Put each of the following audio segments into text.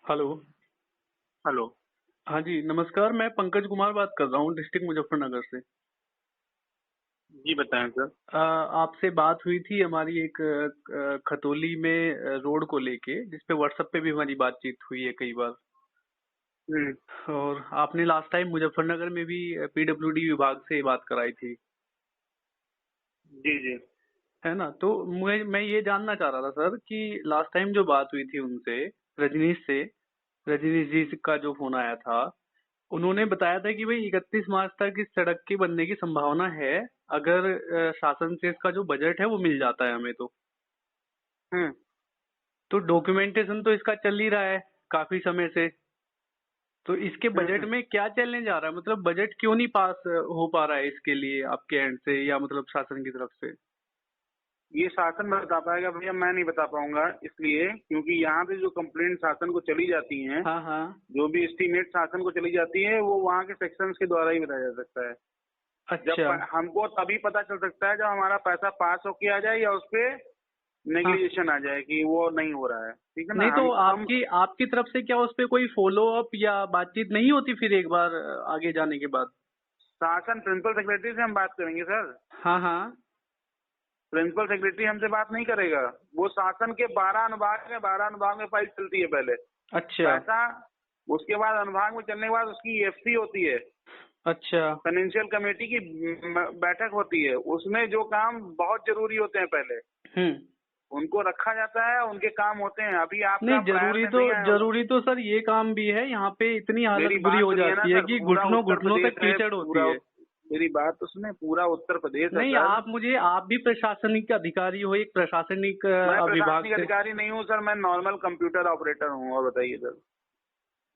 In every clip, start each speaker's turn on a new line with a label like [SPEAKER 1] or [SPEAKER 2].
[SPEAKER 1] Hello.
[SPEAKER 2] Hello.
[SPEAKER 1] हाँ जी, नमस्कार। मैं पंकज कुमार बात कर रहा हूँ डिस्ट्रिक्ट मुजफ्फरनगर से।
[SPEAKER 2] जी बताएं सर।
[SPEAKER 1] आपसे बात हुई थी हमारी एक खतौली में रोड को लेके, जिसपे व्हाट्सएप पे भी हमारी बातचीत हुई है कई बार।
[SPEAKER 2] हम्म।
[SPEAKER 1] और आपने लास्ट टाइम मुजफ्फरनगर में भी पीडब्ल्यूडी विभाग से बात कराई थी,
[SPEAKER 2] जी जी।
[SPEAKER 1] है ना? तो मैं ये जानना चाह रहा था सर कि लास्ट टाइम जो बात हुई थी उनसे, रजनीश से, रजनीश जी का जो फोन आया था, उन्होंने बताया था कि भाई 31 मार्च तक इस सड़क के बनने की संभावना है, अगर शासन से इसका जो बजट है वो मिल जाता है हमें तो।
[SPEAKER 2] हम्म।
[SPEAKER 1] तो डॉक्यूमेंटेशन तो इसका चल ही रहा है काफी समय से। तो इसके बजट
[SPEAKER 2] हम्म।
[SPEAKER 1] में क्या चैलेंज आ रहा है? मतलब बजट क्यों नहीं पास हो पा रहा है इसके लिए आपके एंड से, या मतलब शासन की तरफ से?
[SPEAKER 2] ये शासन बता पाएगा भैया, मैं नहीं बता पाऊंगा, इसलिए क्योंकि यहाँ पे जो कंप्लेंट शासन को चली जाती हैं,
[SPEAKER 1] हाँ हाँ।
[SPEAKER 2] जो भी एस्टीमेट शासन को चली जाती है, वो वहाँ के सेक्शंस के द्वारा ही बताया जा सकता है।
[SPEAKER 1] अच्छा।
[SPEAKER 2] हमको तभी पता चल सकता है जब हमारा पैसा पास होके आ जाए या उस पे
[SPEAKER 1] हाँ।
[SPEAKER 2] नेग्लिजेशन आ जाए कि वो नहीं हो रहा है। ठीक है ना।
[SPEAKER 1] नहीं तो
[SPEAKER 2] हम
[SPEAKER 1] आपकी आपकी तरफ से क्या उस पे कोई फॉलो अप या बातचीत नहीं होती फिर एक बार आगे जाने के बाद?
[SPEAKER 2] शासन प्रिंसिपल सेक्रेटरी से हम बात करेंगे सर।
[SPEAKER 1] हाँ हाँ।
[SPEAKER 2] प्रिंसिपल सेक्रेटरी हमसे बात नहीं करेगा। वो शासन के 12 अनुभाग में 12 अनुभाग में फाइल चलती है पहले
[SPEAKER 1] अच्छा
[SPEAKER 2] पैसा। उसके बाद अनुभाग में चलने के बाद उसकी एफसी होती है,
[SPEAKER 1] अच्छा।
[SPEAKER 2] फाइनेंशियल कमेटी की बैठक होती है। उसमें जो काम बहुत जरूरी होते हैं पहले
[SPEAKER 1] हम्म।
[SPEAKER 2] उनको रखा जाता है, उनके काम होते हैं। अभी
[SPEAKER 1] नहीं,
[SPEAKER 2] आपका प्रायर
[SPEAKER 1] जरूरी
[SPEAKER 2] में
[SPEAKER 1] तो
[SPEAKER 2] नहीं आया होगा।
[SPEAKER 1] जरूरी तो सर ये काम भी है, यहाँ पे इतनी हालत
[SPEAKER 2] मेरी
[SPEAKER 1] बुरी
[SPEAKER 2] बात
[SPEAKER 1] हो
[SPEAKER 2] सुनिए ना
[SPEAKER 1] जाती है
[SPEAKER 2] सर,
[SPEAKER 1] कि
[SPEAKER 2] पूरा
[SPEAKER 1] घुटनों
[SPEAKER 2] उत्तर
[SPEAKER 1] घुटनों
[SPEAKER 2] प्रदेश
[SPEAKER 1] तक
[SPEAKER 2] है,
[SPEAKER 1] कीचड़ होती
[SPEAKER 2] पूरा
[SPEAKER 1] है।
[SPEAKER 2] मेरी बात तो सुने, पूरा उत्तर प्रदेश है
[SPEAKER 1] नहीं,
[SPEAKER 2] सर।
[SPEAKER 1] आप भी प्रशासनिक अधिकारी हो, एक प्रशासनिक
[SPEAKER 2] मैं
[SPEAKER 1] विभाग
[SPEAKER 2] प्रशासनिक
[SPEAKER 1] से।
[SPEAKER 2] अधिकारी नहीं हूँ सर, मैं नॉर्मल कंप्यूटर ऑपरेटर हूँ। और बताइए सर।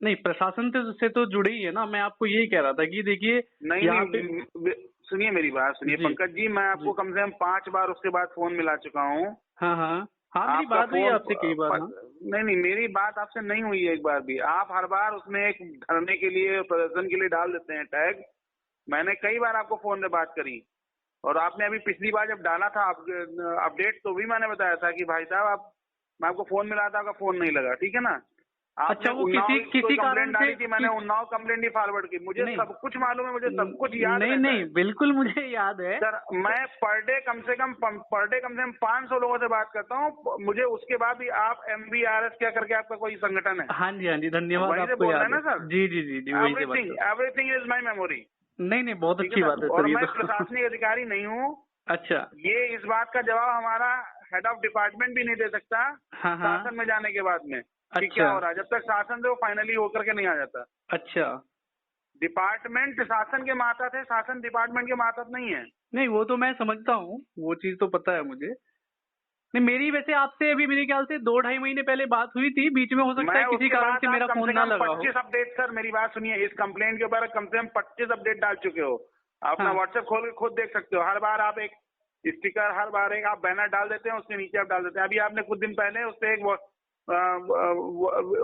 [SPEAKER 1] नहीं, प्रशासन से तो जुड़े ही है ना। मैं आपको यही कह रहा था कि देखिए
[SPEAKER 2] नहीं
[SPEAKER 1] यहाँ पे।
[SPEAKER 2] नहीं, सुनिए मेरी बात सुनिए
[SPEAKER 1] जी
[SPEAKER 2] पंकज जी, मैं
[SPEAKER 1] जी।
[SPEAKER 2] आपको कम से कम 5 बार उसके बाद फोन मिला चुका हूँ।
[SPEAKER 1] हाँ हाँ। हाँ, मेरी
[SPEAKER 2] आपका
[SPEAKER 1] बात हुई है
[SPEAKER 2] फोन
[SPEAKER 1] आपसे कई बार। हाँ।
[SPEAKER 2] नहीं नहीं, मेरी बात आपसे नहीं हुई है एक बार भी। आप हर बार उसमें एक धरने के लिए, प्रदर्शन के लिए डाल देते हैं टैग। मैंने कई बार आपको फोन पे बात करी, और आपने अभी पिछली बार जब डाला था अपडेट, तो भी मैंने बताया था कि भाई साहब आप, मैं आपको फोन मिला था, आपका फोन नहीं लगा। ठीक है ना। आपने
[SPEAKER 1] अच्छा, वो
[SPEAKER 2] उन्नाव
[SPEAKER 1] किसी
[SPEAKER 2] की कोई
[SPEAKER 1] किसी
[SPEAKER 2] कंप्लेंट
[SPEAKER 1] कारण से
[SPEAKER 2] डाली थी, मैंने उन्नाव कंप्लेंट ही फॉरवर्ड की। मुझे
[SPEAKER 1] नहीं।
[SPEAKER 2] सब कुछ मालूम है, मुझे सब कुछ याद
[SPEAKER 1] नहीं
[SPEAKER 2] रहता
[SPEAKER 1] नहीं,
[SPEAKER 2] है
[SPEAKER 1] बिल्कुल मुझे याद है।
[SPEAKER 2] सर। मैं पर डे कम से कम 500 लोगों से बात करता हूँ। मुझे उसके बाद भी आप MVRS क्या करके आपका कोई संगठन है,
[SPEAKER 1] हाँ जी हाँ जी, धन्यवाद,
[SPEAKER 2] वहीं से
[SPEAKER 1] आपको
[SPEAKER 2] बोल रहे
[SPEAKER 1] याद
[SPEAKER 2] हैं
[SPEAKER 1] है।
[SPEAKER 2] ना सर।
[SPEAKER 1] जी जी जी जी, वही से बात
[SPEAKER 2] एवरीथिंग
[SPEAKER 1] कर।
[SPEAKER 2] Everything is my memory.
[SPEAKER 1] नहीं नहीं, बहुत
[SPEAKER 2] ठीक है
[SPEAKER 1] अच्छी बात
[SPEAKER 2] सर।
[SPEAKER 1] है
[SPEAKER 2] और
[SPEAKER 1] सर ये
[SPEAKER 2] मैं
[SPEAKER 1] तो।
[SPEAKER 2] प्रशासनिक अधिकारी नहीं हूँ।
[SPEAKER 1] अच्छा।
[SPEAKER 2] ये इस बात का जवाब हमारा हेड ऑफ डिपार्टमेंट भी नहीं दे सकता
[SPEAKER 1] हाँ हाँ।
[SPEAKER 2] शासन में जाने के बाद में, कि क्या
[SPEAKER 1] अच्छा
[SPEAKER 2] हो रहा है, जब तक शासन से वो फाइनली होकर के नहीं आ जाता।
[SPEAKER 1] अच्छा।
[SPEAKER 2] डिपार्टमेंट शासन के मातहत है, शासन डिपार्टमेंट के मातहत नहीं है।
[SPEAKER 1] नहीं, वो तो मैं समझता हूँ, वो चीज तो पता है मुझे। नहीं, मेरी वैसे आपसे अभी मेरे ख्याल से 2 ढाई महीने पहले बात हुई थी, बीच में हो सकता
[SPEAKER 2] मैं
[SPEAKER 1] है किसी
[SPEAKER 2] उसके
[SPEAKER 1] कारण
[SPEAKER 2] बाद
[SPEAKER 1] से
[SPEAKER 2] आप
[SPEAKER 1] मेरा
[SPEAKER 2] कम
[SPEAKER 1] फोन
[SPEAKER 2] से
[SPEAKER 1] ना
[SPEAKER 2] कम
[SPEAKER 1] लगा हो।
[SPEAKER 2] 25 अपडेट, सर मेरी बात सुनिए, इस कंप्लेंट के ऊपर कम से कम 25 अपडेट डाल चुके हो। आप अपना
[SPEAKER 1] हाँ।
[SPEAKER 2] व्हाट्सएप खोल के खुद देख सकते हो। हर बार आप एक स्टिकर, हर बार एक आप बैनर डाल देते हैं, उसके नीचे आप डाल देते हैं। अभी आपने कुछ दिन पहले उस पर एक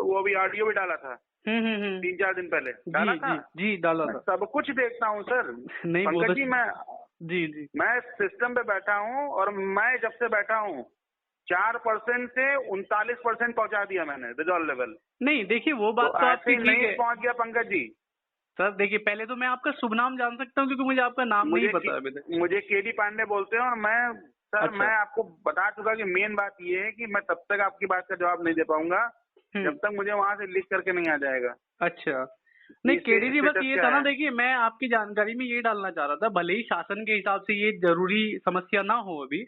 [SPEAKER 2] वो भी ऑडियो भी डाला था,
[SPEAKER 1] हम्म।
[SPEAKER 2] 3-4 दिन पहले डाला
[SPEAKER 1] जी
[SPEAKER 2] था।
[SPEAKER 1] जी जी, डाला
[SPEAKER 2] मैं
[SPEAKER 1] था।
[SPEAKER 2] सब कुछ देखता हूँ सर।
[SPEAKER 1] नहीं, बहुत
[SPEAKER 2] पंकज जी,
[SPEAKER 1] अच्छी। जी जी।
[SPEAKER 2] मैं सिस्टम पे बैठा हूँ, और मैं जब से बैठा हूँ 4% से 39% पहुंचा दिया मैंने रिजॉल्व लेवल।
[SPEAKER 1] नहीं, देखिए वो
[SPEAKER 2] तो
[SPEAKER 1] बात तो
[SPEAKER 2] ऐसे
[SPEAKER 1] आपकी
[SPEAKER 2] ही
[SPEAKER 1] ठीक
[SPEAKER 2] नहीं
[SPEAKER 1] है
[SPEAKER 2] पहुंच गया पंकज जी।
[SPEAKER 1] सर। देखिए, पहले तो मैं आपका शुभ नाम जान सकता हूँ, क्योंकि मुझे आपका नाम नहीं पता अभी तक।
[SPEAKER 2] मुझे KD पांडे बोलते हैं। और मैं सर,
[SPEAKER 1] अच्छा।
[SPEAKER 2] मैं आपको बता चुका कि मेन बात ये है कि मैं तब तक आपकी बात का जवाब नहीं दे पाऊंगा
[SPEAKER 1] हम्म।
[SPEAKER 2] जब तक मुझे वहां से लिख करके नहीं आ जाएगा
[SPEAKER 1] अच्छा। नहीं,
[SPEAKER 2] कि
[SPEAKER 1] केडी जी, बस
[SPEAKER 2] स्टेटस
[SPEAKER 1] ये
[SPEAKER 2] क्या
[SPEAKER 1] था ना,
[SPEAKER 2] है।
[SPEAKER 1] देखिए मैं आपकी जानकारी में ये डालना चाह रहा था, भले ही शासन के हिसाब से ये जरूरी समस्या ना हो अभी,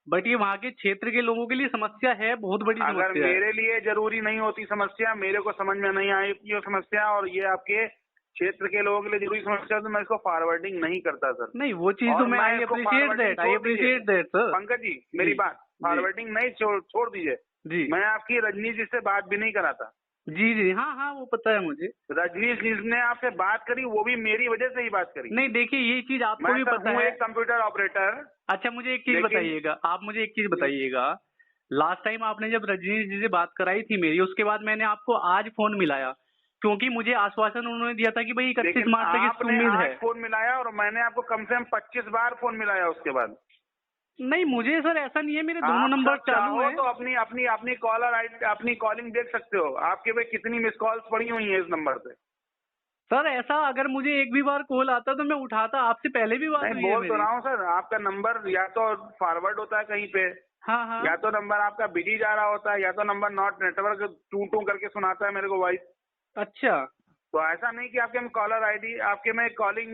[SPEAKER 1] बट ये वहाँ के क्षेत्र के लोगों के लिए समस्या है, बहुत बड़ी
[SPEAKER 2] अगर
[SPEAKER 1] समस्या है।
[SPEAKER 2] मेरे लिए जरूरी नहीं होती समस्या, मेरे को समझ में नहीं आई ये समस्या, और ये आपके क्षेत्र के लोगों के लिए जरूरी समस्या, तो मैं इसको फॉरवर्डिंग नहीं करता सर।
[SPEAKER 1] नहीं, वो चीज तो
[SPEAKER 2] और
[SPEAKER 1] मैं
[SPEAKER 2] मैं
[SPEAKER 1] आई
[SPEAKER 2] इसको
[SPEAKER 1] अप्रिशिएट
[SPEAKER 2] फॉरवर्डिंग
[SPEAKER 1] दैट, आई
[SPEAKER 2] छोड़ दीजिए
[SPEAKER 1] appreciate that sir.
[SPEAKER 2] Pankaj ji, मेरी
[SPEAKER 1] जी
[SPEAKER 2] बात
[SPEAKER 1] जी
[SPEAKER 2] फॉरवर्डिंग नहीं, छोड़ दीजिए।
[SPEAKER 1] जी
[SPEAKER 2] मैं आपकी रजनीश जी से बात भी नहीं कराता।
[SPEAKER 1] जी जी। हाँ हाँ, वो पता है मुझे।
[SPEAKER 2] रजनीश जिसने आपसे बात करी, वो भी मेरी वजह से ही बात करी।
[SPEAKER 1] नहीं, देखिए ये चीज आपको
[SPEAKER 2] मैं
[SPEAKER 1] भी
[SPEAKER 2] सर
[SPEAKER 1] पता
[SPEAKER 2] हूँ
[SPEAKER 1] है।
[SPEAKER 2] एक कंप्यूटर ऑपरेटर।
[SPEAKER 1] अच्छा, मुझे एक चीज
[SPEAKER 2] लेकिन
[SPEAKER 1] बताइएगा, आप मुझे एक चीज बताइएगा। लास्ट टाइम आपने जब रजनीश जी से बात कराई थी मेरी, उसके बाद मैंने आपको आज फोन मिलाया, क्योंकि मुझे आश्वासन उन्होंने दिया था कि भाई 31
[SPEAKER 2] लेकिन
[SPEAKER 1] मार्च तक इसकी
[SPEAKER 2] आपने
[SPEAKER 1] उम्मीद
[SPEAKER 2] आज
[SPEAKER 1] है।
[SPEAKER 2] फोन मिलाया, और मैंने आपको कम से कम 25 बार फोन मिलाया उसके बाद।
[SPEAKER 1] नहीं मुझे सर ऐसा नहीं है, मेरे दोनों
[SPEAKER 2] आप
[SPEAKER 1] नंबर
[SPEAKER 2] सब
[SPEAKER 1] चालू
[SPEAKER 2] चाहो
[SPEAKER 1] है।
[SPEAKER 2] तो अपनी कॉलर अपनी कॉलिंग देख सकते हो, आपके पे कितनी मिस कॉल्स पड़ी हुई है इस नंबर पे।
[SPEAKER 1] सर ऐसा अगर मुझे एक भी बार कॉल आता तो मैं उठाता, आपसे पहले भी बात
[SPEAKER 2] नहीं,
[SPEAKER 1] हुई है
[SPEAKER 2] बोल तो
[SPEAKER 1] मेरी।
[SPEAKER 2] रहा हूँ सर, आपका नंबर या तो फॉरवर्ड होता है कहीं पे,
[SPEAKER 1] हाँ हाँ।
[SPEAKER 2] या तो नंबर आपका बिजी जा रहा होता है, या तो नंबर नॉट नेटवर्क टू टू करके सुनाता है मेरे को वॉइस।
[SPEAKER 1] अच्छा।
[SPEAKER 2] तो ऐसा नहीं कि आपके में कॉलर आईडी, आपके में कॉलिंग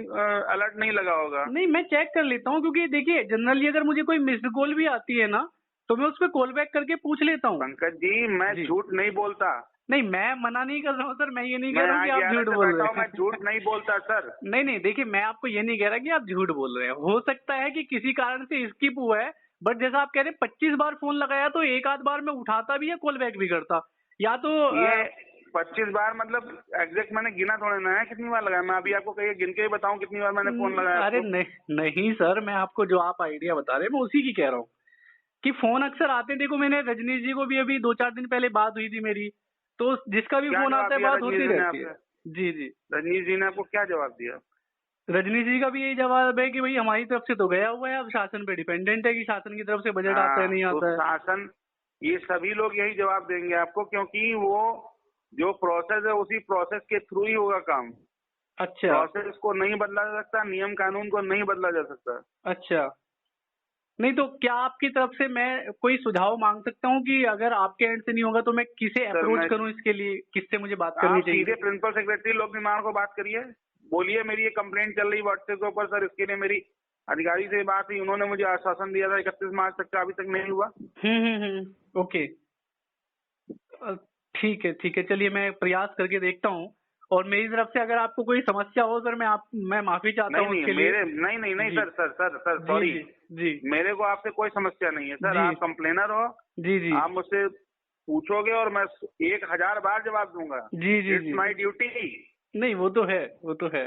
[SPEAKER 2] अलर्ट नहीं लगा होगा।
[SPEAKER 1] नहीं मैं चेक कर लेता हूँ, क्योंकि देखिए जनरली अगर मुझे कोई मिस्ड कॉल भी आती है ना तो मैं उस पर कॉल बैक करके पूछ लेता हूँ।
[SPEAKER 2] पंकज जी, मैं
[SPEAKER 1] जी।
[SPEAKER 2] झूठ नहीं बोलता।
[SPEAKER 1] नहीं मैं मना नहीं कर रहा हूँ सर, मैं ये नहीं कह
[SPEAKER 2] मैं
[SPEAKER 1] रहा हूँ
[SPEAKER 2] यहाँ
[SPEAKER 1] कि आप
[SPEAKER 2] 11
[SPEAKER 1] झूठ
[SPEAKER 2] से
[SPEAKER 1] बोल
[SPEAKER 2] बैठा
[SPEAKER 1] रहे
[SPEAKER 2] हूँ, मैं
[SPEAKER 1] हैं।
[SPEAKER 2] झूठ नहीं बोलता सर।
[SPEAKER 1] नहीं नहीं देखिए, मैं आपको ये नहीं कह रहा कि आप झूठ बोल रहे हैं, हो सकता है कि किसी कारण से स्किप हुआ है, बट जैसा आप कह रहे हैं 25 बार फोन लगाया तो एक आध बार मैं उठाता भी या कॉल बैक भी करता, या तो
[SPEAKER 2] ये 25 बार मतलब एग्जैक्ट मैंने गिना थोड़े ना है कितनी बार लगाया। मैं अभी आपको कहिए गिन के ही बताऊं कितनी बार मैंने फोन लगाया
[SPEAKER 1] अरे
[SPEAKER 2] आपको।
[SPEAKER 1] नहीं नहीं सर, मैं आपको जो आप आइडिया बता रहे हैं मैं उसी की कह रहा हूँ कि फोन अक्सर आते। देखो मैंने रजनीश जी को भी अभी 2-4 दिन पहले बात हुई थी मेरी, तो जिसका भी
[SPEAKER 2] क्या
[SPEAKER 1] फोन
[SPEAKER 2] जवाब
[SPEAKER 1] आता है
[SPEAKER 2] दिया
[SPEAKER 1] बात
[SPEAKER 2] रजनीश
[SPEAKER 1] होती
[SPEAKER 2] जी ने
[SPEAKER 1] रहती है।
[SPEAKER 2] आपसे?
[SPEAKER 1] जी जी।
[SPEAKER 2] रजनीश जी ने आपको क्या जवाब दिया?
[SPEAKER 1] रजनीश जी का भी यही जवाब है कि भाई हमारी तरफ से तो गया हुआ है, अब शासन पे डिपेंडेंट है कि शासन की तरफ से बजट आता है
[SPEAKER 2] हाँ,
[SPEAKER 1] नहीं
[SPEAKER 2] तो
[SPEAKER 1] आता है।
[SPEAKER 2] शासन, ये सभी लोग यही जवाब देंगे आपको, क्योंकि वो जो प्रोसेस है उसी प्रोसेस के थ्रू ही होगा काम।
[SPEAKER 1] अच्छा
[SPEAKER 2] प्रोसेस को नहीं बदला जा सकता, नियम कानून को नहीं बदला जा सकता।
[SPEAKER 1] अच्छा। नहीं तो क्या आपकी तरफ से मैं कोई सुझाव मांग सकता हूँ कि अगर आपके एंड से नहीं होगा तो मैं किसे
[SPEAKER 2] सर
[SPEAKER 1] अप्रोच
[SPEAKER 2] मैं,
[SPEAKER 1] करूँ इसके लिए, किससे मुझे बात करनी
[SPEAKER 2] आप
[SPEAKER 1] चाहिए?
[SPEAKER 2] सीधे प्रिंसिपल सेक्रेटरी लोक निर्माण को बात करिए, बोलिए मेरी ये कंप्लेंट चल रही व्हाट्सएप के ऊपर सर, इसके लिए मेरी अधिकारी से बात हुई, उन्होंने मुझे आश्वासन दिया था 31 मार्च तक का, अभी तक नहीं हुआ।
[SPEAKER 1] ओके। अ, ठीक है चलिए मैं प्रयास करके देखता हूँ, और मेरी तरफ से अगर आपको कोई समस्या हो सर मैं माफी चाहता
[SPEAKER 2] नहीं
[SPEAKER 1] हूँ
[SPEAKER 2] नहीं
[SPEAKER 1] उसके लिए।
[SPEAKER 2] मेरे नहीं नहीं नहीं
[SPEAKER 1] जी
[SPEAKER 2] सर सर सर सर
[SPEAKER 1] जी
[SPEAKER 2] सॉरी,
[SPEAKER 1] जी जी
[SPEAKER 2] मेरे को आपसे कोई समस्या नहीं है सर।
[SPEAKER 1] जी
[SPEAKER 2] आप कंप्लेनर हो,
[SPEAKER 1] जी जी
[SPEAKER 2] आप मुझसे पूछोगे और मैं 1000 बार जवाब दूंगा।
[SPEAKER 1] जी जी
[SPEAKER 2] इट्स
[SPEAKER 1] जी।
[SPEAKER 2] My duty.
[SPEAKER 1] नहीं वो तो है, वो तो है।